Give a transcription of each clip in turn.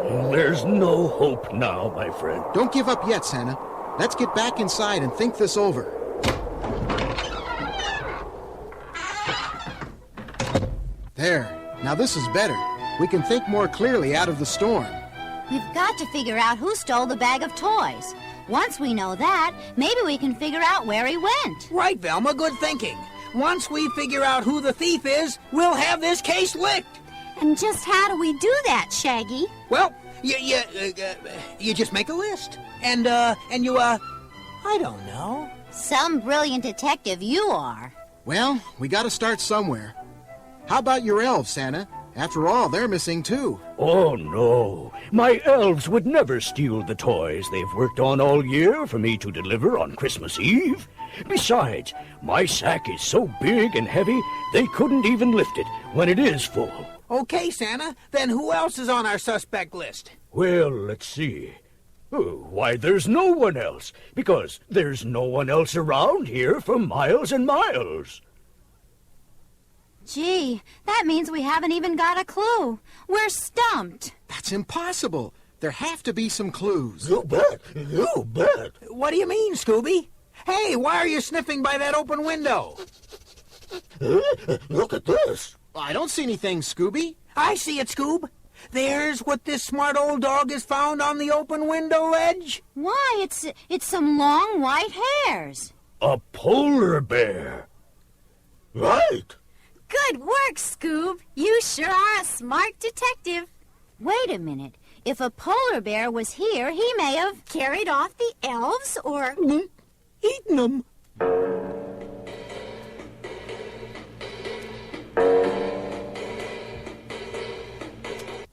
There's no hope now, my friend. Don't give up yet, Santa. Let's get back inside and think this over. There. Now this is better. We can think more clearly out of the storm. We've got to figure out who stole the bag of toys. Once we know that, maybe we can figure out where he went. Right, Velma, good thinking. Once we figure out who the thief is, we'll have this case licked. And just how do we do that, Shaggy? Well, you just make a list. And you, I don't know. Some brilliant detective you are. Well, we gotta start somewhere. How about your elves, Santa? After all, they're missing too. Oh, no. My elves would never steal the toys they've worked on all year for me to deliver on Christmas Eve. Besides, my sack is so big and heavy, they couldn't even lift it when it is full. Okay, Santa. Then who else is on our suspect list? Well, let's see. Oh, why, there's no one else, because there's no one else around here for miles and miles. Gee, that means we haven't even got a clue. We're stumped. That's impossible. There have to be some clues. You bet. You bet. What do you mean, Scooby? Hey, why are you sniffing by that open window? Look at this. I don't see anything, Scooby. I see it, Scoob. There's what this smart old dog has found on the open window ledge. Why, it's some long white hairs. A polar bear. Right. Good work, Scoob. You sure are a smart detective. Wait a minute. If a polar bear was here, he may have carried off the elves or Eaten them.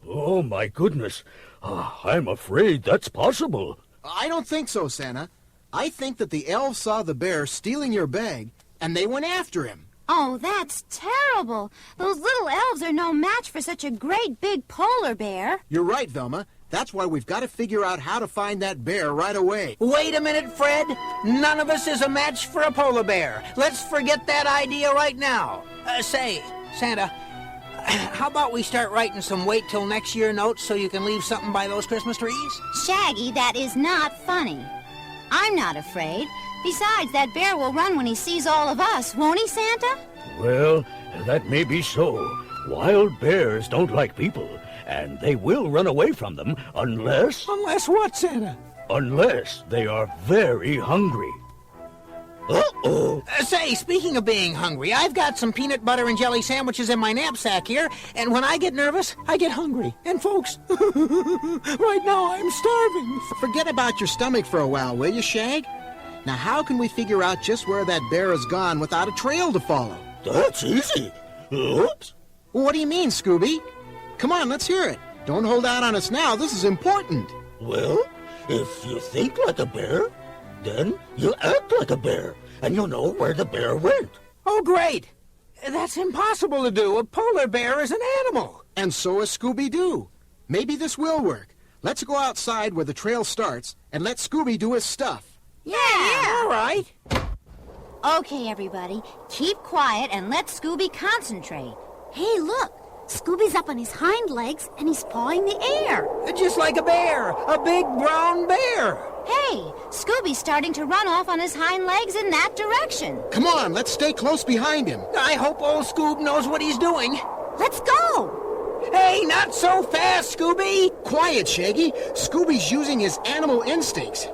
Oh, my goodness. I'm afraid that's possible. I don't think so, Santa. I think that the elves saw the bear stealing your bag, and they went after him. Oh, that's terrible. Those little elves are no match for such a great big polar bear. You're right, Velma. That's why we've got to figure out how to find that bear right away. Wait a minute, Fred. None of us is a match for a polar bear. Let's forget that idea right now. Say, Santa, how about we start writing some wait till next year notes so you can leave something by those Christmas trees? Shaggy, that is not funny. I'm not afraid. Besides, that bear will run when he sees all of us, won't he, Santa? Well, that may be so. Wild bears don't like people, and they will run away from them unless... Unless what, Santa? Unless they are very hungry. Uh-oh. Say, speaking of being hungry, I've got some peanut butter and jelly sandwiches in my knapsack here, and when I get nervous, I get hungry. And folks, right now I'm starving. Forget about your stomach for a while, will you, Shag? Now, how can we figure out just where that bear has gone without a trail to follow? That's easy. Oops. What do you mean, Scooby? Come on, let's hear it. Don't hold out on us now. This is important. Well, if you think like a bear, then you act like a bear, and you'll know where the bear went. Oh, great. That's impossible to do. A polar bear is an animal. And so is Scooby-Doo. Maybe this will work. Let's go outside where the trail starts and let Scooby do his stuff. Yeah. All right. Okay, everybody, keep quiet and let Scooby concentrate. Hey, look. Scooby's up on his hind legs and he's pawing the air. Just like a bear. A big brown bear. Hey, Scooby's starting to run off on his hind legs in that direction. Come on, let's stay close behind him. I hope old Scoob knows what he's doing. Let's go. Hey, not so fast, Scooby! Quiet, Shaggy. Scooby's using his animal instincts.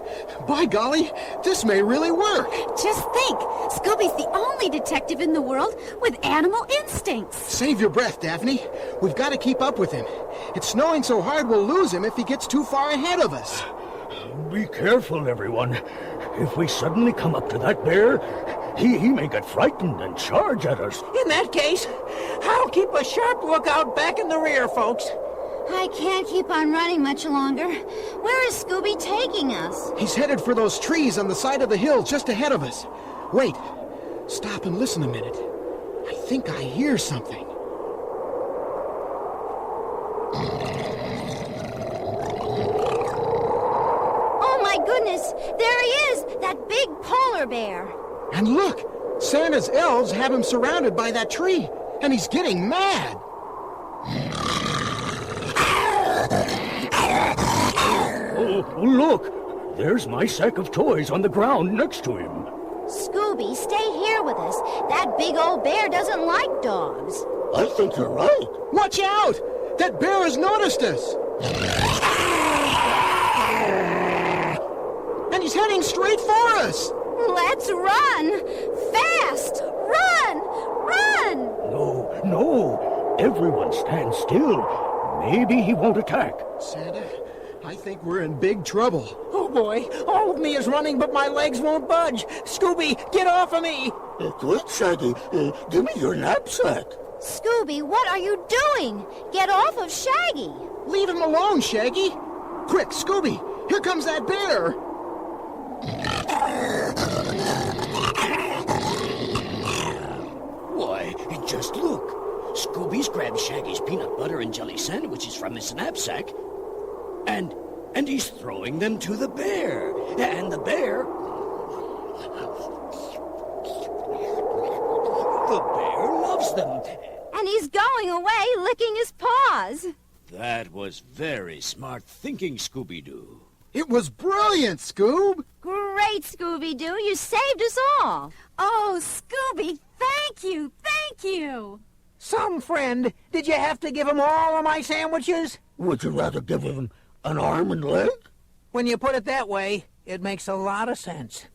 By golly, this may really work. Just think, Scooby's the only detective in the world with animal instincts. Save your breath, Daphne. We've got to keep up with him. It's snowing so hard we'll lose him if he gets too far ahead of us. Be careful, everyone. If we suddenly come up to that bear, he may get frightened and charge at us. In that case, I'll keep a sharp lookout back in the rear, folks. I can't keep on running much longer. Where is Scooby taking us? He's headed for those trees on the side of the hill just ahead of us. Wait. Stop and listen a minute. I think I hear something. Oh, my goodness. There he is, that big polar bear. And look, Santa's elves have him surrounded by that tree, and he's getting mad. Look! There's my sack of toys on the ground next to him. Scooby, stay here with us. That big old bear doesn't like dogs. I think you're right. Watch out! That bear has noticed us! And he's heading straight for us! Let's run! Fast! Run! Run! No. Everyone stand still. Maybe he won't attack. Santa, I think we're in big trouble. Oh, boy. All of me is running, but my legs won't budge. Scooby, get off of me! Quick, Shaggy. Give me your knapsack. Scooby, what are you doing? Get off of Shaggy! Leave him alone, Shaggy! Quick, Scooby! Here comes that bear! Why, just look. Scooby's grabbed Shaggy's peanut butter and jelly sandwiches from his knapsack, and he's throwing them to the bear. And the bear... The bear loves them. And he's going away licking his paws. That was very smart thinking, Scooby-Doo. It was brilliant, Scoob! Great, Scooby-Doo. You saved us all. Oh, Scooby, thank you. Thank you. Some friend, did you have to give him all of my sandwiches? Would you rather give him an arm and leg? When you put it that way, it makes a lot of sense.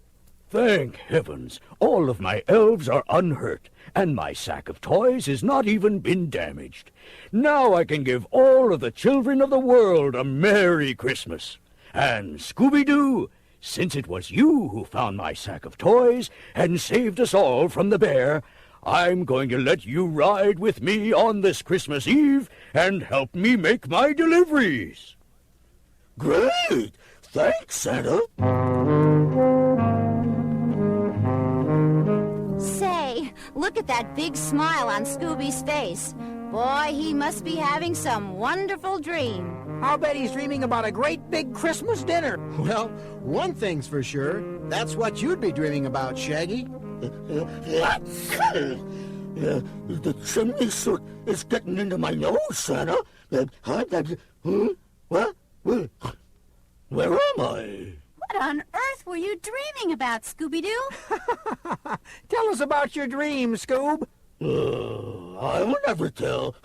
Thank heavens, all of my elves are unhurt, and my sack of toys has not even been damaged. Now I can give all of the children of the world a Merry Christmas. And Scooby-Doo, since it was you who found my sack of toys and saved us all from the bear, I'm going to let you ride with me on this Christmas Eve and help me make my deliveries. Great! Thanks, Santa. Say, look at that big smile on Scooby's face. Boy, he must be having some wonderful dream. I'll bet he's dreaming about a great big Christmas dinner. Well, one thing's for sure. That's what you'd be dreaming about, Shaggy. The chimney soot is getting into my nose, Santa. What? Where am I? What on earth were you dreaming about, Scooby-Doo? Tell us about your dream, Scoob. I'll never tell.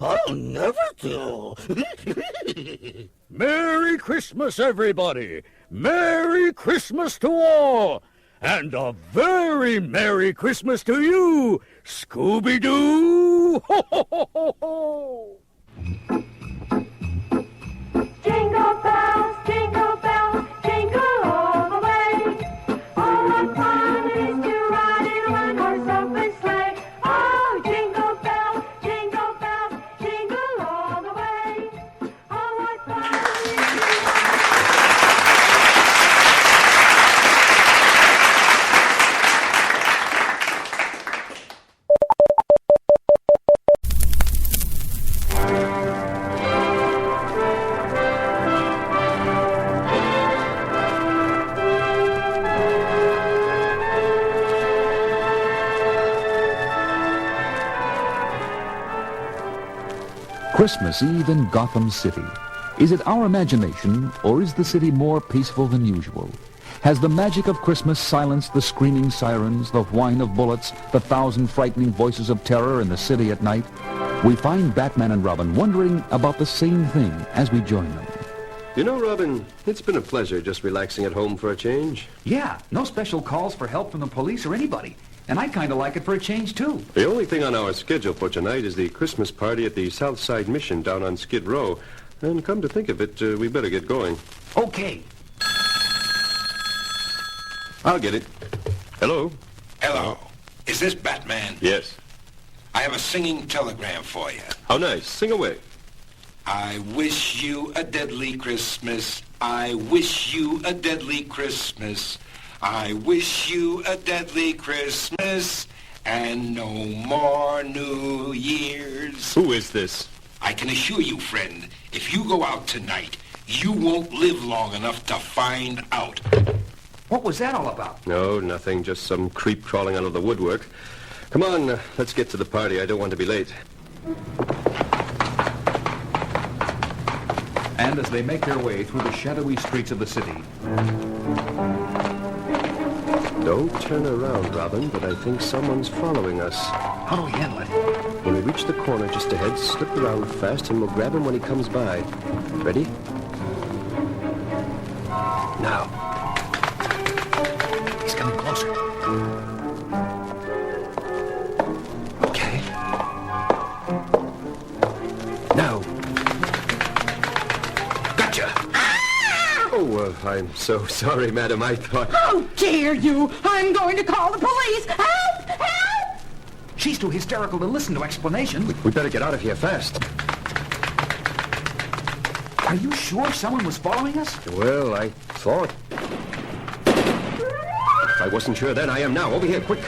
I'll never tell. Merry Christmas, everybody! Merry Christmas to all! And a very Merry Christmas to you, Scooby-Doo! Ho, ho, ho, ho, ho! Jingle bells, jingle all the way. Oh, what fun it is to ride in a one-horse open sleigh. Oh, jingle bells, jingle all the way. Oh, what fun it is to Christmas Eve in Gotham City. Is it our imagination, or is the city more peaceful than usual? Has the magic of Christmas silenced the screaming sirens, the whine of bullets, the thousand frightening voices of terror in the city at night? We find Batman and Robin wondering about the same thing as we join them. You know, Robin, it's been a pleasure just relaxing at home for a change. Yeah, no special calls for help from the police or anybody. And I kind of like it for a change, too. The only thing on our schedule for tonight is the Christmas party at the Southside Mission down on Skid Row. And come to think of it, we better get going. Okay. I'll get it. Hello? Hello. Is this Batman? Yes. I have a singing telegram for you. How nice. Sing away. I wish you a deadly Christmas. I wish you a deadly Christmas. I wish you a deadly Christmas and no more New Year's. Who is this? I can assure you, friend, if you go out tonight, you won't live long enough to find out. What was that all about? No, nothing. Just some creep crawling out of the woodwork. Come on, let's get to the party. I don't want to be late. And as they make their way through the shadowy streets of the city. Don't turn around, Robin, but I think someone's following us. How do we handle it? When we reach the corner just ahead, slip around fast and we'll grab him when he comes by. Ready? Now. He's coming closer. Okay. Now. Gotcha! Oh, I'm so sorry, madam. I thought... How dare you! I'm going to call the police! Help! Help! She's too hysterical to listen to explanations. We better get out of here fast. Are you sure someone was following us? Well, I thought... If I wasn't sure then, I am now. Over here, quick.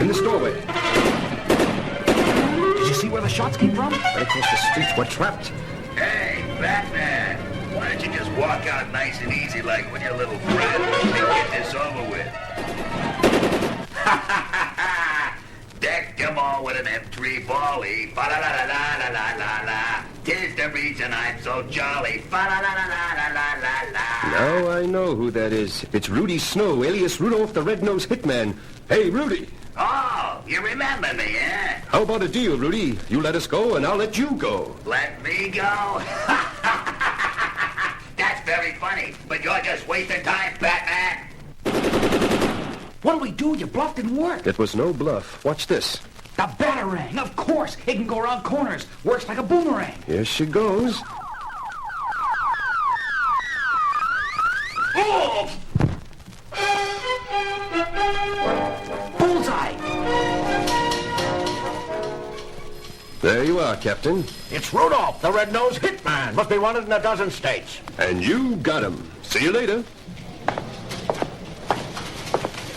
In this doorway. Did you see where the shots came from? Right across the street. We're trapped. Hey, Batman, why don't you just walk out nice and easy like with your little friend and get this over with? Deck them all with an M3 volley. Fa-la-la-la-la-la-la-la. 'Tis the reason I'm so jolly. Fa-la-la-la-la-la-la-la. Now I know who that is. It's Rudy Snow, alias Rudolph the Red-Nosed Hitman. Hey, Rudy. Oh, you remember me, eh? How about a deal, Rudy? You let us go, and I'll let you go. Let me go? That's very funny, but you're just wasting time, Batman. What'll we do? Your bluff didn't work. It was no bluff. Watch this. The batarang, of course. It can go around corners. Works like a boomerang. Here she goes. Oh! Bullseye! There you are, Captain. It's Rudolph, the Red-Nosed Hitman. Must be wanted in a dozen states. And you got him. See you later.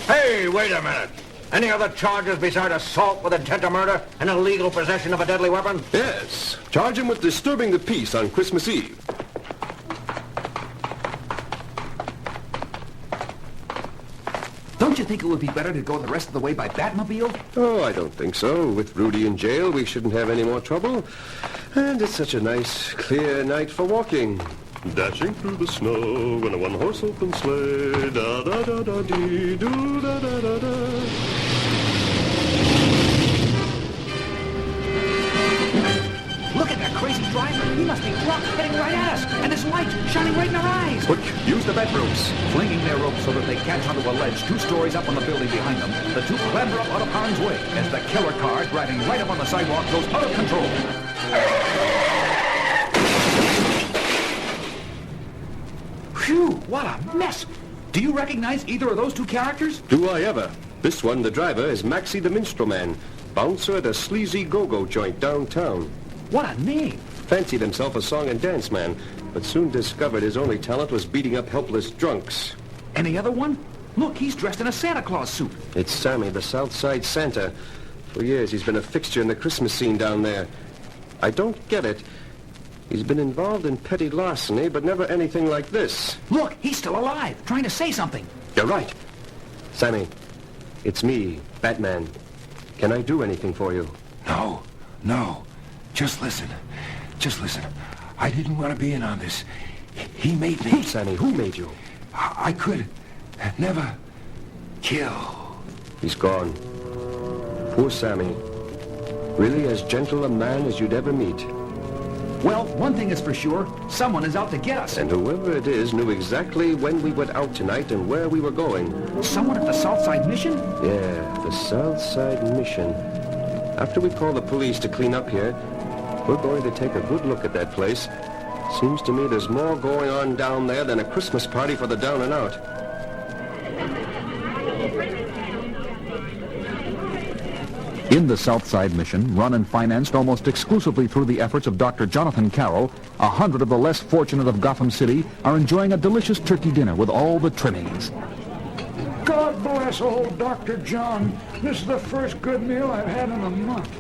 Hey, wait a minute. Any other charges besides assault with intent to murder and illegal possession of a deadly weapon? Yes. Charge him with disturbing the peace on Christmas Eve. Don't you think it would be better to go the rest of the way by Batmobile? Oh, I don't think so. With Rudy in jail, we shouldn't have any more trouble. And it's such a nice, clear night for walking. Dashing through the snow in a one-horse open sleigh. Da-da-da-da-dee-doo, da-da-da-da. Look at that crazy driver. He must be drunk, heading right at us. And his light shining right in our eyes. Quick, use the bat ropes. Flinging their ropes so that they catch onto a ledge 2 stories up on the building behind them, the two clamber up out of harm's way as the killer car, driving right up on the sidewalk, goes out of control. Phew, what a mess. Do you recognize either of those two characters? Do I ever? This one, the driver, is Maxie the Minstrel Man, bouncer at a sleazy go-go joint downtown. What a name. Fancied himself a song and dance man, but soon discovered his only talent was beating up helpless drunks. And the other one? Look, he's dressed in a Santa Claus suit. It's Sammy, the Southside Santa. For years, he's been a fixture in the Christmas scene down there. I don't get it. He's been involved in petty larceny, but never anything like this. Look, he's still alive, trying to say something. You're right. Sammy, it's me, Batman. Can I do anything for you? No. Just listen. I didn't want to be in on this. He made me. Who, Sammy? Who made you? I could never kill. He's gone. Poor Sammy. Really as gentle a man as you'd ever meet. Well, one thing is for sure, someone is out to get us. And whoever it is knew exactly when we went out tonight and where we were going. Someone at the Southside Mission? Yeah, the Southside Mission. After we call the police to clean up here, we're going to take a good look at that place. Seems to me there's more going on down there than a Christmas party for the down and out. In the Southside Mission, run and financed almost exclusively through the efforts of Dr. Jonathan Carroll, 100 of the less fortunate of Gotham City are enjoying a delicious turkey dinner with all the trimmings. God bless old Dr. John. This is the first good meal I've had in a month.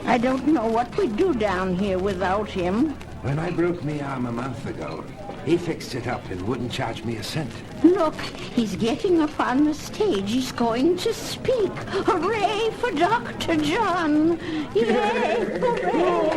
I don't know what we'd do down here without him. When I broke my arm a month ago, he fixed it up and wouldn't charge me a cent. Look, he's getting up on the stage. He's going to speak. Hooray for Dr. John! Yay! Hooray!